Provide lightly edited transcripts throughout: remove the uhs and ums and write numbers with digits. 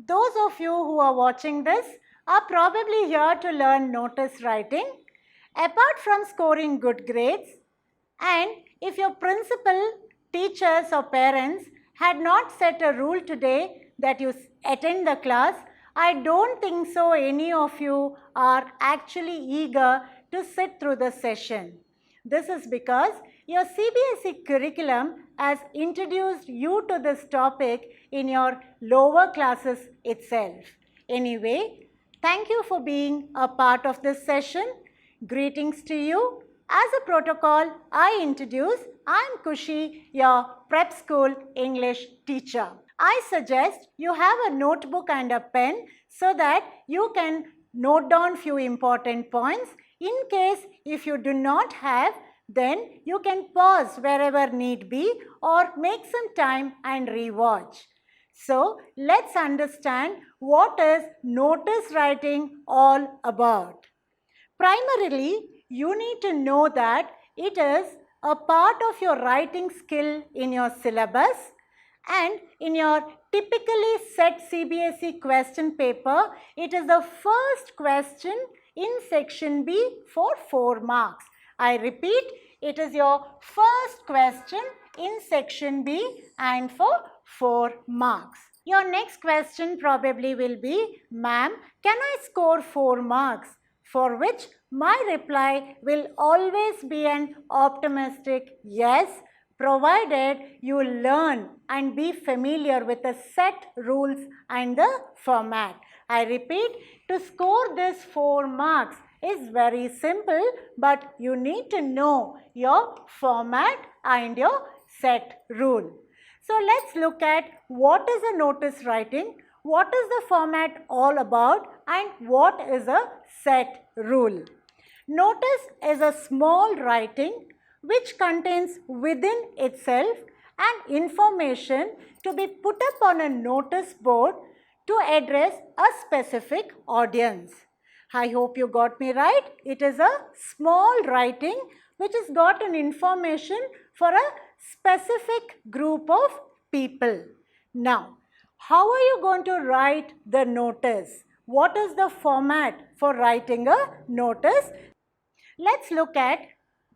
Those of you who are watching this are probably here to learn notice writing. Apart from scoring good grades, and if your principal, teachers or parents had not set a rule today that you attend the class, I don't think so any of you are actually eager to sit through the session. This is because your CBSE curriculum has introduced you to this topic in your lower classes itself. Anyway, thank you for being a part of this session. Greetings to you. As a protocol, I am Kushi, your prep school English teacher. I suggest you have a notebook and a pen so that you can note down few important points. In case if you do not have, then you can pause wherever need be or make some time and rewatch. So let's understand what is notice writing all about. Primarily, you need to know that it is a part of your writing skill in your syllabus, and in your typically set CBSE question paper, it is the first question in section B for 4 marks. I repeat, it is your first question in section B and for 4 marks. Your next question probably will be, ma'am, can I score 4 marks? For which my reply will always be an optimistic yes, provided you learn and be familiar with the set rules and the format. I repeat, to score this 4 marks is very simple, but you need to know your format and your set rule. So let's look at what is a notice writing, what is the format all about, and what is a set rule. Notice is a small writing which contains within itself an information to be put up on a notice board to address a specific audience. I hope you got me right. It is a small writing which has got an information for a specific group of people. Now, how are you going to write the notice? What is the format for writing a notice? Let's look at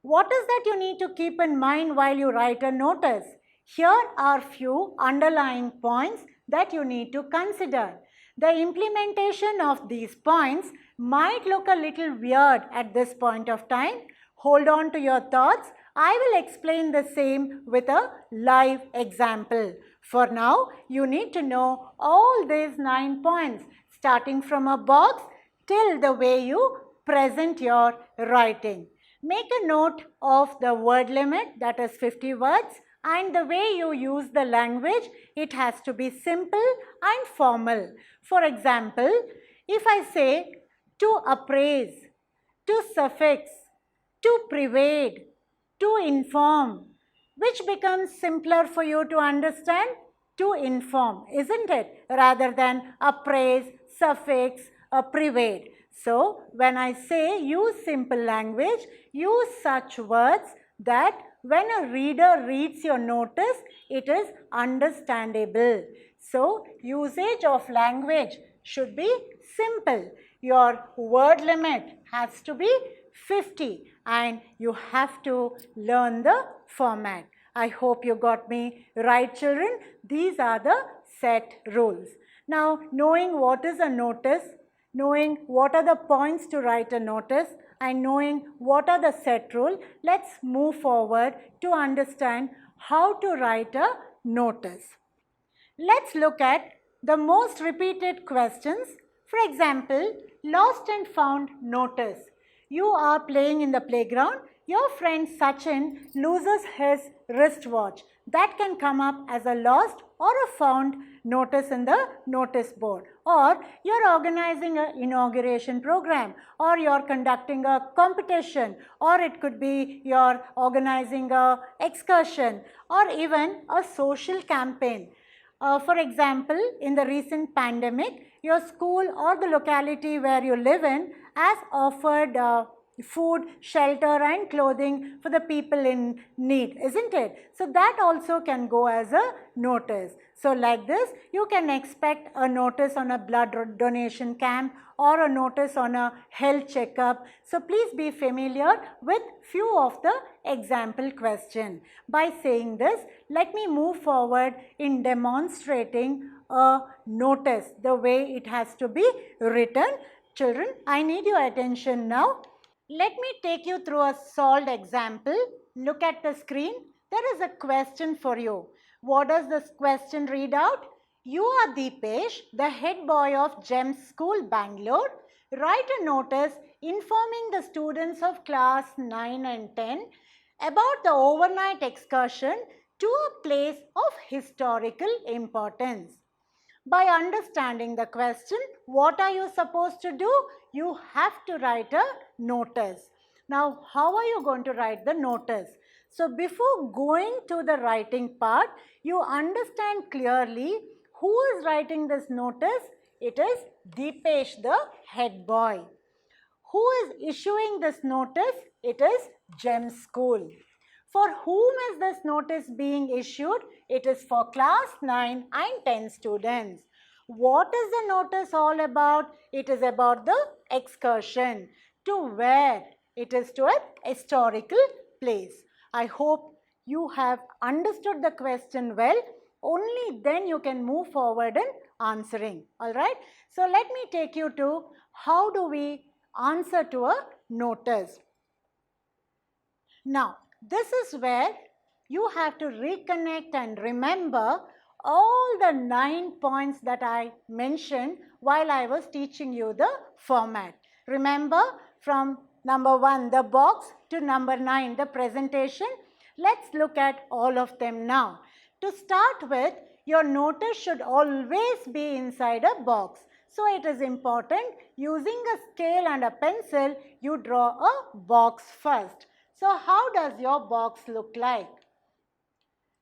what is that you need to keep in mind while you write a notice. Here are few underlying points that you need to consider. The implementation of these points might look a little weird at this point of time. Hold on to your thoughts. I will explain the same with a live example. For now, you need to know all these 9 points, starting from a box till the way you present your writing. Make a note of the word limit, that is 50 words, and the way you use the language, it has to be simple and formal. For example, if I say to appraise, to suffix, to pervade, to inform, which becomes simpler for you to understand? To inform, isn't it? Rather than appraise, suffix, pervade. So, when I say use simple language, use such words that when a reader reads your notice, it is understandable. So, usage of language should be simple. Your word limit has to be 50 and you have to learn the format. I hope you got me right, children. These are the set rules. Now, knowing what is a notice, knowing what are the points to write a notice, and knowing what are the set rule, let's move forward to understand how to write a notice. Let's look at the most repeated questions. For example, lost and found notice. You are playing in the playground. Your friend Sachin loses his wristwatch. That can come up as a lost or a found notice in the notice board. Or you're organizing an inauguration program, or you're conducting a competition, or it could be you're organizing an excursion, or even a social campaign. For example, in the recent pandemic, your school or the locality where you live in has offered food, shelter and clothing for the people in need, isn't it? So that also can go as a notice. So like this, you can expect a notice on a blood donation camp or a notice on a health checkup. So please be familiar with few of the example question. By saying this, let me move forward in demonstrating a notice, the way it has to be written. Children, I need your attention now. Let me take you through a solved example. Look at the screen. There is a question for you. What does this question read out? You are Deepesh, the head boy of GEMS School, Bangalore. Write a notice informing the students of class 9 and 10 about the overnight excursion to a place of historical importance. By understanding the question, what are you supposed to do? You have to write a notice. Now, how are you going to write the notice? So, before going to the writing part, you understand clearly who is writing this notice. It is Deepesh, the head boy. Who is issuing this notice? It is GEMS School. For whom is this notice being issued? It is for class 9 and 10 students. What is the notice all about? It is about the excursion. To where? It is to a historical place. I hope you have understood the question well. Only then you can move forward in answering. Alright. So let me take you to how do we answer to a notice. Now, this is where you have to reconnect and remember all the 9 points that I mentioned while I was teaching you the format. Remember, from number 1, the box, to number 9, the presentation. Let's look at all of them now. To start with, your notice should always be inside a box. So it is important, using a scale and a pencil, you draw a box first. So how does your box look like?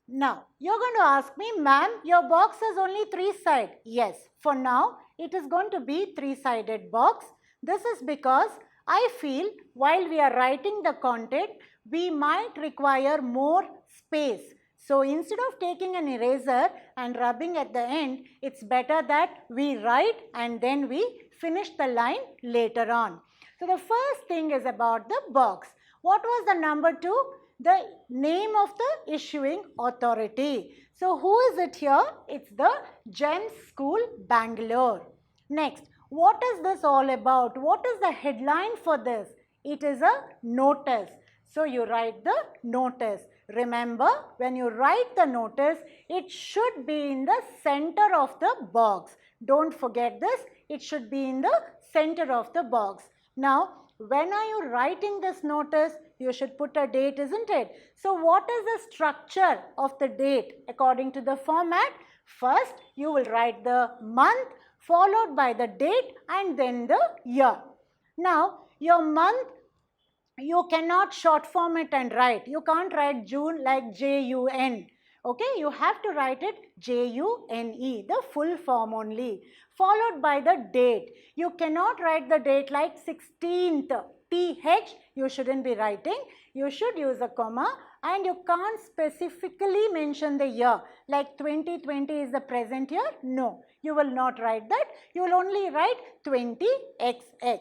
Now, you're going to ask me, ma'am, your box has only 3 sides. Yes, for now, it is going to be 3-sided box. This is because I feel while we are writing the content, we might require more space. So instead of taking an eraser and rubbing at the end, it's better that we write and then we finish the line later on. So the first thing is about the box. What was the number 2? The name of the issuing authority. So who is it here? It's the GEMS School, Bangalore. Next, what is this all about? What is the headline for this? It is a notice. So you write the notice. Remember, when you write the notice, it should be in the center of the box. Don't forget this. It should be in the center of the box. Now, when are you writing this notice? You should put a date, isn't it? So what is the structure of the date according to the format? First, you will write the month, followed by the date and then the year. Now, your month, you cannot short form it and write. You can't write June like J-U-N. Okay, you have to write it J-U-N-E, the full form only, followed by the date. You cannot write the date like 16th, T-H, you shouldn't be writing. You should use a comma, and you can't specifically mention the year, like 2020 is the present year. No, you will not write that. You will only write 20XX.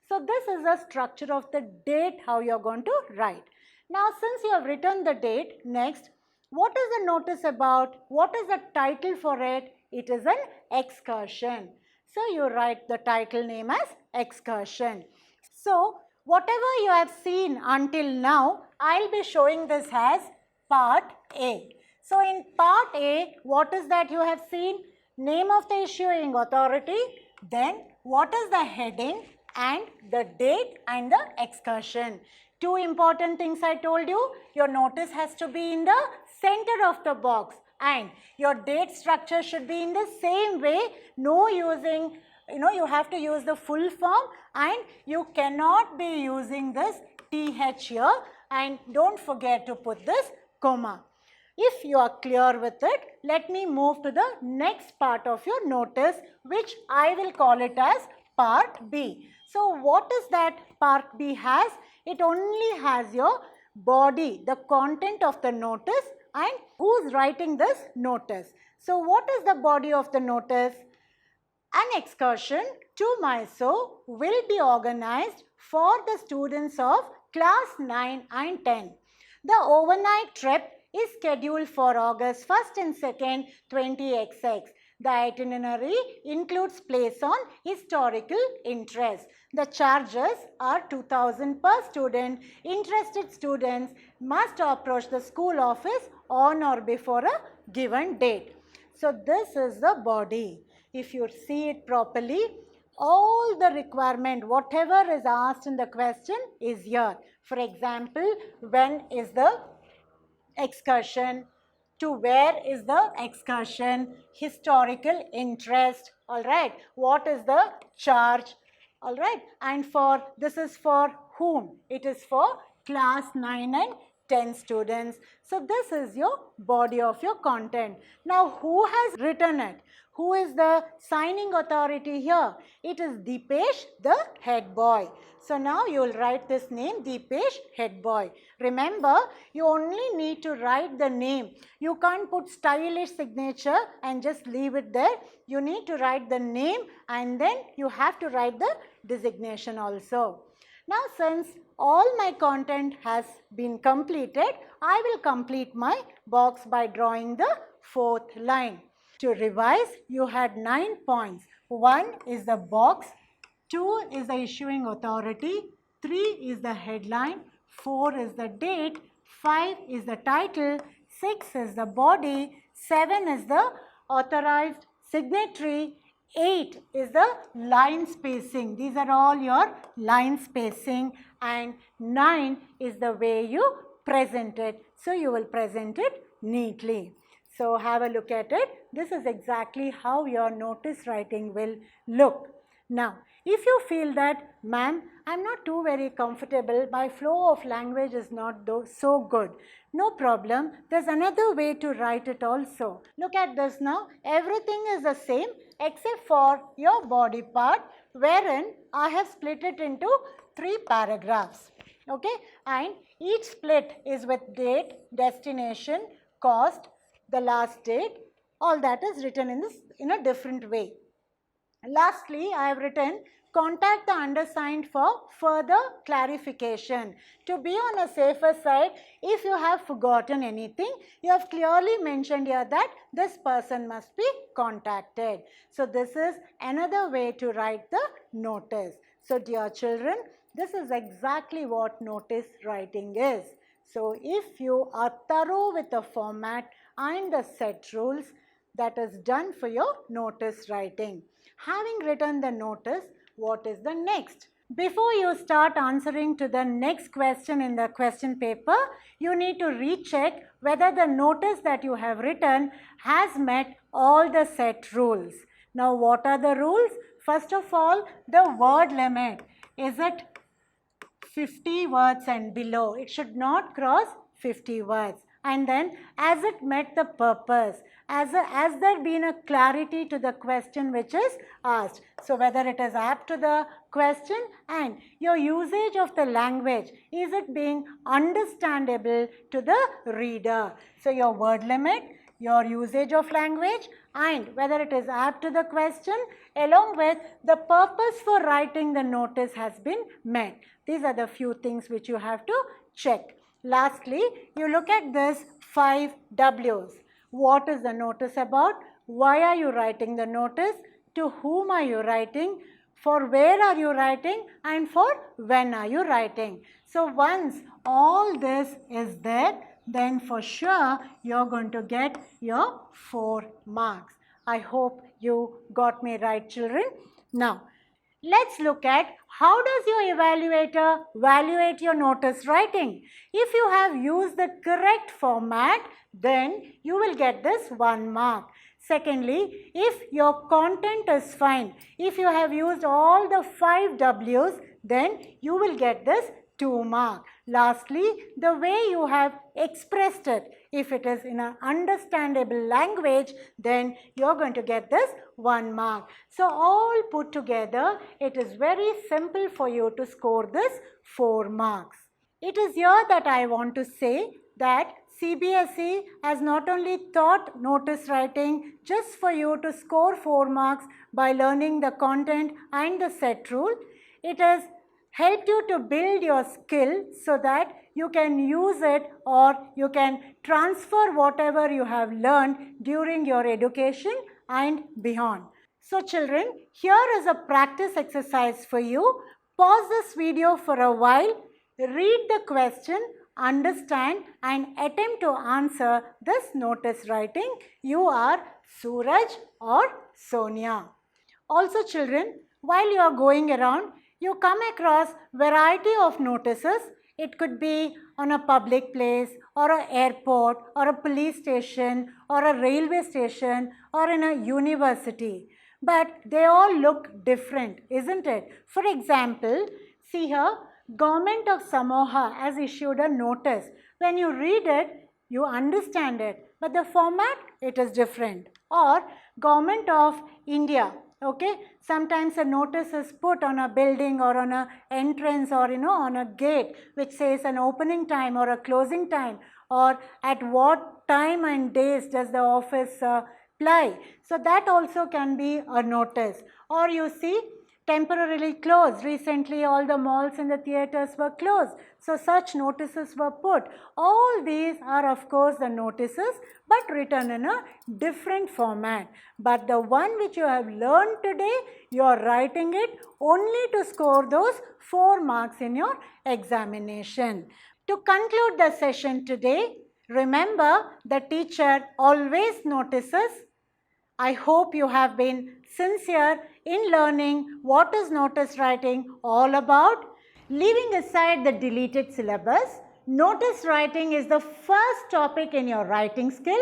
So this is the structure of the date, how you are going to write. Now, since you have written the date, next, what is the notice about? What is the title for it? It is an excursion. So you write the title name as excursion. So whatever you have seen until now, I'll be showing this as part A. So in part A, what is that you have seen? Name of the issuing authority, then what is the heading and the date and the excursion. 2 important things I told you. Your notice has to be in the center of the box and your date structure should be in the same way. No using, you have to use the full form and you cannot be using this TH here, and don't forget to put this comma. If you are clear with it, let me move to the next part of your notice, which I will call it as part B. So what is that part B has? It only has your body, the content of the notice, and who's writing this notice? So what is the body of the notice? An excursion to Mysore will be organized for the students of class 9 and 10. The overnight trip is scheduled for August 1st and 2nd, 20XX. The itinerary includes place on historical interest. The charges are 2,000 per student. Interested students must approach the school office on or before a given date. So this is the body. If you see it properly, all the requirement, whatever is asked in the question is here. For example, when is the excursion, to where is the excursion, historical interest, all right, what is the charge, all right, and for this is for whom? It is for class 9 and 10 students. So this is your body of your content. Now who has written it? Who is the signing authority here? It is Deepesh, the head boy. So now you will write this name, Deepesh, head boy. Remember, you only need to write the name. You can't put stylish signature and just leave it there. You need to write the name and then you have to write the designation also. Now since all my content has been completed, I will complete my box by drawing the fourth line. To revise, you had 9 points. 1 is the box, 2 is the issuing authority, 3 is the headline, 4 is the date, 5 is the title, 6 is the body, 7 is the authorized signatory, 8 is the line spacing. These are all your line spacing, and 9 is the way you present it. So you will present it neatly. So have a look at it. This is exactly how your notice writing will look. Now, if you feel that, ma'am, I'm not too very comfortable, my flow of language is not so good, no problem. There's another way to write it also. Look at this now. Everything is the same except for your body part, wherein I have split it into 3 paragraphs. Okay, and each split is with date, destination, cost, the last date, all that is written in a different way. Lastly, I have written contact the undersigned for further clarification. To be on a safer side, if you have forgotten anything, you have clearly mentioned here that this person must be contacted. So this is another way to write the notice. So dear children, this is exactly what notice writing is. So if you are thorough with the format and the set rules, that is done for your notice writing. Having written the notice, what is the next? Before you start answering to the next question in the question paper, you need to recheck whether the notice that you have written has met all the set rules. Now what are the rules? First of all, the word limit. Is it 50 words and below? It should not cross 50 words. And then, as it met the purpose, as there been a clarity to the question which is asked. So whether it is apt to the question and your usage of the language, is it being understandable to the reader? So your word limit, your usage of language, and whether it is apt to the question, along with the purpose for writing the notice has been met. These are the few things which you have to check. Lastly, you look at this 5 W's. What is the notice about? Why are you writing the notice? To whom are you writing? For where are you writing? And for when are you writing? So once all this is there, then for sure you're going to get your 4 marks. I hope you got me right, children. Now, let's look at how does your evaluator evaluate your notice writing. If you have used the correct format, then you will get this 1 mark. Secondly, if your content is fine, if you have used all the 5 W's, then you will get this 2 mark. Lastly, the way you have expressed it, if it is in an understandable language, then you're going to get this 1 mark. So all put together, it is very simple for you to score this 4 marks. It is here that I want to say that CBSE has not only taught notice writing just for you to score 4 marks by learning the content and the set rule, it has helped you to build your skill so that you can use it or you can transfer whatever you have learned during your education and beyond. So children, here is a practice exercise for you. Pause this video for a while, read the question, understand and attempt to answer this notice writing. You are Suraj or Sonia. Also children, while you are going around, you come across variety of notices. It could be on a public place or an airport or a police station or a railway station or in a university. But they all look different, isn't it? For example, see here, Government of Samoa has issued a notice. When you read it, you understand it, but the format, it is different. Or Government of India, okay? Sometimes a notice is put on a building or on a entrance or on a gate which says an opening time or a closing time or at what time and days does the office ply. So that also can be a notice. Or you see, temporarily closed. Recently all the malls and the theatres were closed. So such notices were put. All these are of course the notices but written in a different format. But the one which you have learned today, you are writing it only to score those 4 marks in your examination. To conclude the session today, remember the teacher always notices. I hope you have been sincere in learning what is notice writing all about. Leaving aside the deleted syllabus, notice writing is the first topic in your writing skill.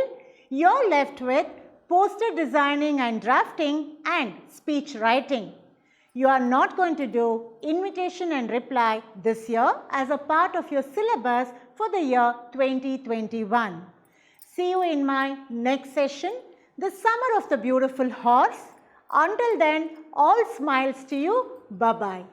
You're left with poster designing and drafting and speech writing. You are not going to do invitation and reply this year as a part of your syllabus for the year 2021. See you in my next session, The Summer of the Beautiful Horse. Until then, all smiles to you. Bye-bye.